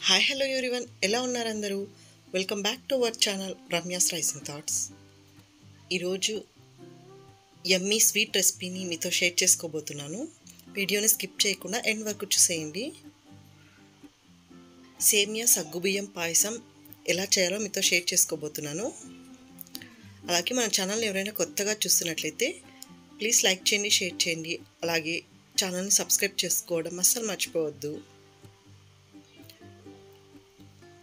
Hi hello everyone, ఎలా ఉన్నారు అందరూ? Welcome back to our channel Ramya's raising thoughts. ఈరోజు యమ్మీ స్వీట్ రెసిపీని మీతో షేర్ చేసుకోబోతున్నాను. వీడియోని స్కిప్ చేయకుండా ఎండ్ వరకు చూసేయండి. సేమియా సగ్గుబియ్యం పాయసం ఎలా చేయాలో మీతో షేర్ చేసుకోబోతున్నాను. అలాగే మన ఛానల్ని ఎవరైనా కొత్తగా చూస్తున్నట్లయితే ప్లీజ్ లైక్ చేయండి, షేర్ చేయండి. అలాగే ఛానల్ని సబ్స్క్రైబ్ చేసుకోవడం అస్సలు మర్చిపోవద్దు.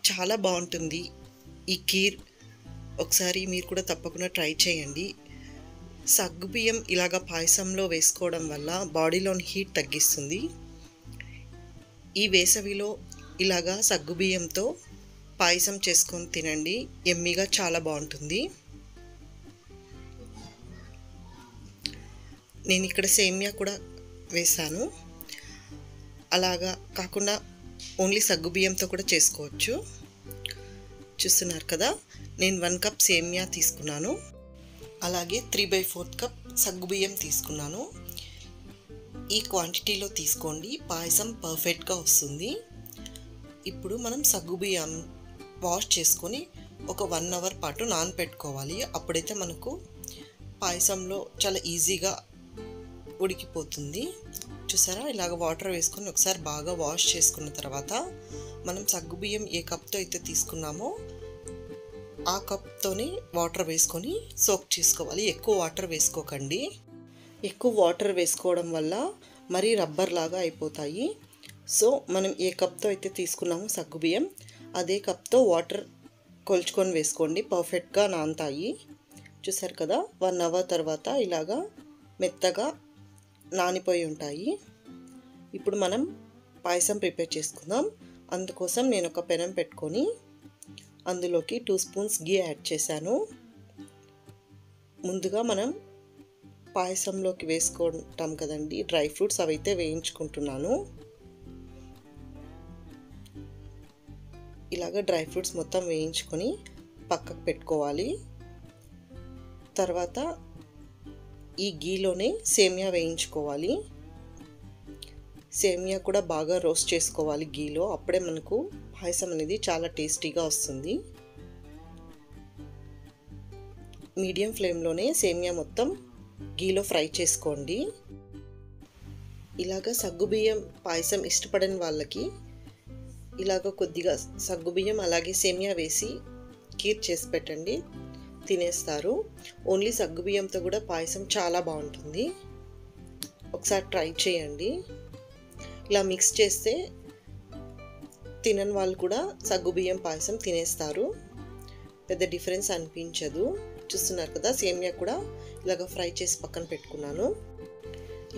చాలా బాగుంటుంది ఈ కీర్. ఒకసారి మీరు కూడా తప్పకుండా ట్రై చేయండి. సగ్గుబియ్యం ఇలాగా పాయసంలో వేసుకోవడం వల్ల బాడీలోని హీట్ తగ్గిస్తుంది. ఈ వేసవిలో ఇలాగా సగ్గుబియ్యంతో పాయసం చేసుకొని తినండి, యమ్మీగా చాలా బాగుంటుంది. నేను ఇక్కడ సేమియా కూడా వేసాను. అలాగా కాకుండా ఓన్లీ సగ్గుబియ్యంతో కూడా చేసుకోవచ్చు. చూస్తున్నారు కదా, నేను 1 కప్ సేమియా తీసుకున్నాను. అలాగే 3/4 కప్ సగ్గుబియ్యం తీసుకున్నాను. ఈ క్వాంటిటీలో తీసుకోండి, పాయసం పర్ఫెక్ట్గా వస్తుంది. ఇప్పుడు మనం సగ్గుబియ్యం వాష్ చేసుకొని ఒక 1 అవర్ పాటు నానబెట్టుకోవాలి. అప్పుడైతే మనకు పాయసంలో చాలా ఈజీగా ఉడికిపోతుంది. చూసారా, ఇలాగ వాటర్ వేసుకొని ఒకసారి బాగా వాష్ చేసుకున్న తర్వాత మనం సగ్గుబియ్యం ఏ కప్తో అయితే తీసుకున్నామో ఆ కప్తోనే వాటర్ వేసుకొని సోక్ చేసుకోవాలి. ఎక్కువ వాటర్ వేసుకోకండి. ఎక్కువ వాటర్ వేసుకోవడం వల్ల మరీ రబ్బర్ లాగా అయిపోతాయి. సో మనం ఏ కప్తో అయితే తీసుకున్నామో సగ్గుబియ్యం అదే కప్తో వాటర్ కొలుచుకొని వేసుకోండి, పర్ఫెక్ట్గా నానతాయి. చూసారు కదా, 1 అవర్ తర్వాత ఇలాగా మెత్తగా నానిపోయి ఉంటాయి. ఇప్పుడు మనం పాయసం ప్రిపేర్ చేసుకుందాం. అందుకోసం నేను ఒక పెనం పెట్టుకొని అందులోకి 2 స్పూన్స్ గీ యాడ్ చేశాను. ముందుగా మనం పాయసంలోకి వేసుకుంటాం కదండి డ్రై ఫ్రూట్స్, అవైతే వేయించుకుంటున్నాను. ఇలాగ డ్రై ఫ్రూట్స్ మొత్తం వేయించుకొని పక్కకు పెట్టుకోవాలి. తర్వాత ఈ గీలోనే సేమియా వేయించుకోవాలి. సేమియా కూడా బాగా రోస్ట్ చేసుకోవాలి గీలో, అప్పుడే మనకు పాయసం అనేది చాలా టేస్టీగా వస్తుంది. మీడియం ఫ్లేమ్లోనే సేమియా మొత్తం గీలో ఫ్రై చేసుకోండి. ఇలాగ సగ్గుబియ్యం పాయసం ఇష్టపడని వాళ్ళకి ఇలాగ కొద్దిగా సగ్గుబియ్యం అలాగే సేమియా వేసి కీర్ చేసి పెట్టండి, తినేస్తారు. ఓన్లీ సగ్గుబియ్యంతో కూడా పాయసం చాలా బాగుంటుంది. ఒకసారి ట్రై చేయండి. ఇలా మిక్స్ చేస్తే తినని వాళ్ళు కూడా సగ్గుబియ్యం పాయసం తినేస్తారు, పెద్ద డిఫరెన్స్ అనిపించదు. చూస్తున్నారు కదా, సేమియా కూడా ఇలాగ ఫ్రై చేసి పక్కన పెట్టుకున్నాను.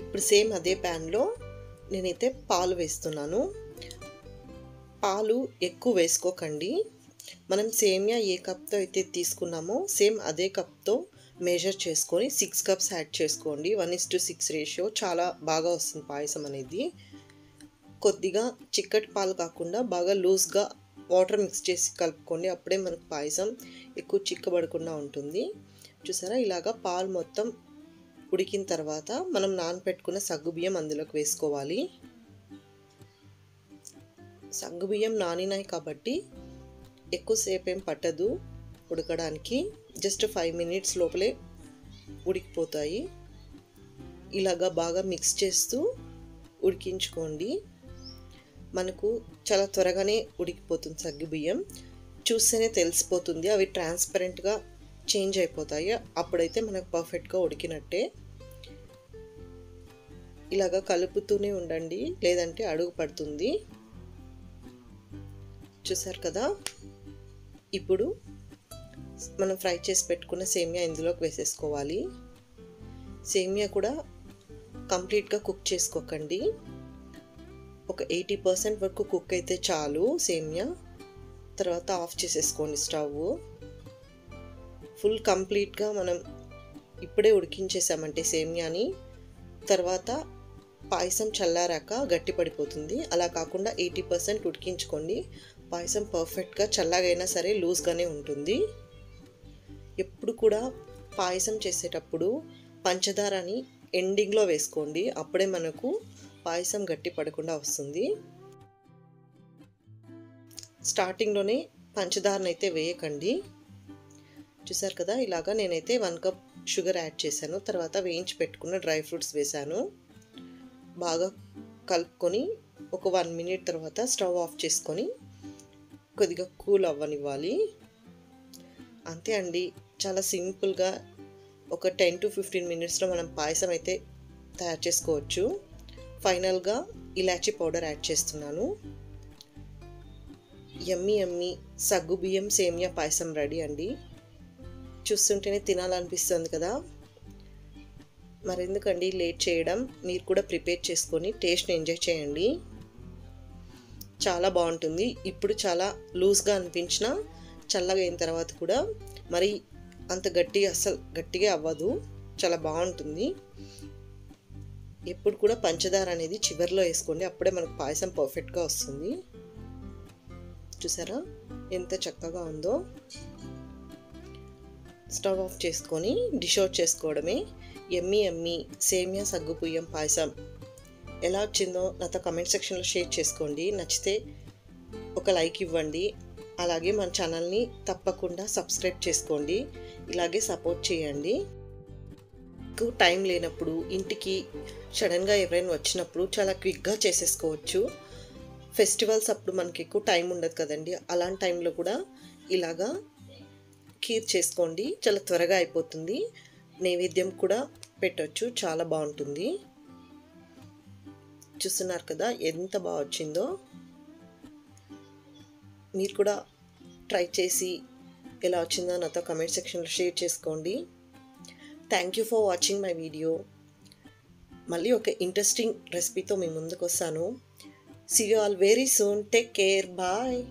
ఇప్పుడు సేమ్ అదే ప్యాన్లో నేనైతే పాలు వేస్తున్నాను. పాలు ఎక్కువ వేసుకోకండి. మనం సేమియా ఏ కప్తో అయితే తీసుకున్నామో సేమ్ అదే కప్తో మెజర్ చేసుకొని 6 కప్స్ యాడ్ చేసుకోండి. 1:6 రేషియో చాలా బాగా వస్తుంది పాయసం అనేది. కొద్దిగా చిక్కటి పాలు కాకుండా బాగా లూజ్గా వాటర్ మిక్స్ చేసి కలుపుకోండి, అప్పుడే మనకు పాయసం ఎక్కువ చిక్కబడకుండా ఉంటుంది. చూసారా, ఇలాగా పాలు మొత్తం ఉడికిన తర్వాత మనం నానబెట్టుకున్న సగ్గుబియ్యం అందులోకి వేసుకోవాలి. సగ్గుబియ్యం నానినాయి కాబట్టి ఎక్కువసేపు ఏం పట్టదు ఉడకడానికి, జస్ట్ 5 మినిట్స్ లోపలే ఉడికిపోతాయి. ఇలాగా బాగా మిక్స్ చేస్తూ ఉడికించుకోండి. మనకు చాలా త్వరగానే ఉడికిపోతుంది సగ్గుబియ్యం, చూస్తేనే తెలిసిపోతుంది. అవి ట్రాన్స్పరెంట్గా చేంజ్ అయిపోతాయి, అప్పుడైతే మనకు పర్ఫెక్ట్గా ఉడికినట్టే. ఇలాగా కలుపుతూనే ఉండండి, లేదంటే అడుగు పడుతుంది. చూసారు కదా, ఇప్పుడు మనం ఫ్రై చేసి పెట్టుకున్న సేమియా ఇందులోకి వేసేసుకోవాలి. సేమియా కూడా కంప్లీట్గా కుక్ చేసుకోకండి, ఒక 80% వరకు కుక్ అయితే చాలు సేమియా. తర్వాత ఆఫ్ చేసేసుకోండి స్టవ్. ఫుల్ కంప్లీట్గా మనం ఇప్పుడే ఉడికించేసామంటే సేమియాని తర్వాత పాయసం చల్లారాక గట్టి పడిపోతుంది. అలా కాకుండా 80% ఉడికించుకోండి, పాయసం పర్ఫెక్ట్గా చల్లగైనా సరే లూజ్గానే ఉంటుంది. ఎప్పుడు కూడా పాయసం చేసేటప్పుడు పంచదారని ఎండింగ్లో వేసుకోండి, అప్పుడే మనకు పాయసం గట్టి పడకుండా వస్తుంది. స్టార్టింగ్లోనే పంచదారనైతే వేయకండి. చూసారు కదా, ఇలాగా నేనైతే 1 కప్ షుగర్ యాడ్ చేశాను. తర్వాత వేయించి పెట్టుకున్న డ్రై ఫ్రూట్స్ వేశాను. బాగా కలుపుకొని ఒక 1 మినిట్ తర్వాత స్టవ్ ఆఫ్ చేసుకొని కొద్దిగా కూల్ అవ్వనివ్వాలి. అంతే అండి, చాలా సింపుల్గా ఒక 10 to 15 మినిట్స్లో మనం పాయసం అయితే తయారు చేసుకోవచ్చు. ఫైనల్గా ఇలాచీ పౌడర్ యాడ్ చేస్తున్నాను. యమ్మీ సగ్గుబియ్యం సేమియా పాయసం రెడీ అండి. చూస్తుంటేనే తినాలనిపిస్తుంది కదా. మరెందుకండి లేట్ చేయడం, మీరు కూడా ప్రిపేర్ చేసుకొని టేస్ట్ని ఎంజాయ్ చేయండి. చాలా బాగుంటుంది. ఇప్పుడు చాలా లూజ్గా అనిపించిన చల్లగా అయిన తర్వాత కూడా మరి అంత అస్సలు గట్టిగా అవ్వదు, చాలా బాగుంటుంది. ఎప్పుడు కూడా పంచదార అనేది చివరిలో వేసుకోండి, అప్పుడే మనకు పాయసం పర్ఫెక్ట్గా వస్తుంది. చూసారా ఎంత చక్కగా ఉందో. స్టవ్ ఆఫ్ చేసుకొని డిష్ అవుట్ చేసుకోవడమే. యమ్మీ సేమియా సగ్గుబియ్యం పాయసం ఎలా వచ్చిందో నాతో కమెంట్ సెక్షన్లో షేర్ చేసుకోండి. నచ్చితే ఒక లైక్ ఇవ్వండి. అలాగే మన ఛానల్ని తప్పకుండా సబ్స్క్రైబ్ చేసుకోండి. ఇలాగే సపోర్ట్ చేయండి. మీకు టైం లేనప్పుడు, ఇంటికి సడన్గా ఎవరైనా వచ్చినప్పుడు చాలా క్విక్గా చేసేసుకోవచ్చు. ఫెస్టివల్స్ అప్పుడు మనకి ఎక్కువ టైం ఉండదు కదండి, అలాంటి టైంలో కూడా ఇలాగా ఖీర్ చేసుకోండి, చాలా త్వరగా అయిపోతుంది. నైవేద్యం కూడా పెట్టొచ్చు, చాలా బాగుంటుంది. చూస్తున్నారు కదా ఎంత బాగా వచ్చిందో. మీరు కూడా ట్రై చేసి ఎలా వచ్చిందో నాతో కమెంట్ సెక్షన్లో షేర్ చేసుకోండి. Thank you for watching my video. మళ్ళీ ఒక ఇంట్రెస్టింగ్ రెసిపీతో మీ ముందుకు వస్తాను. See you all very soon. Take care. Bye.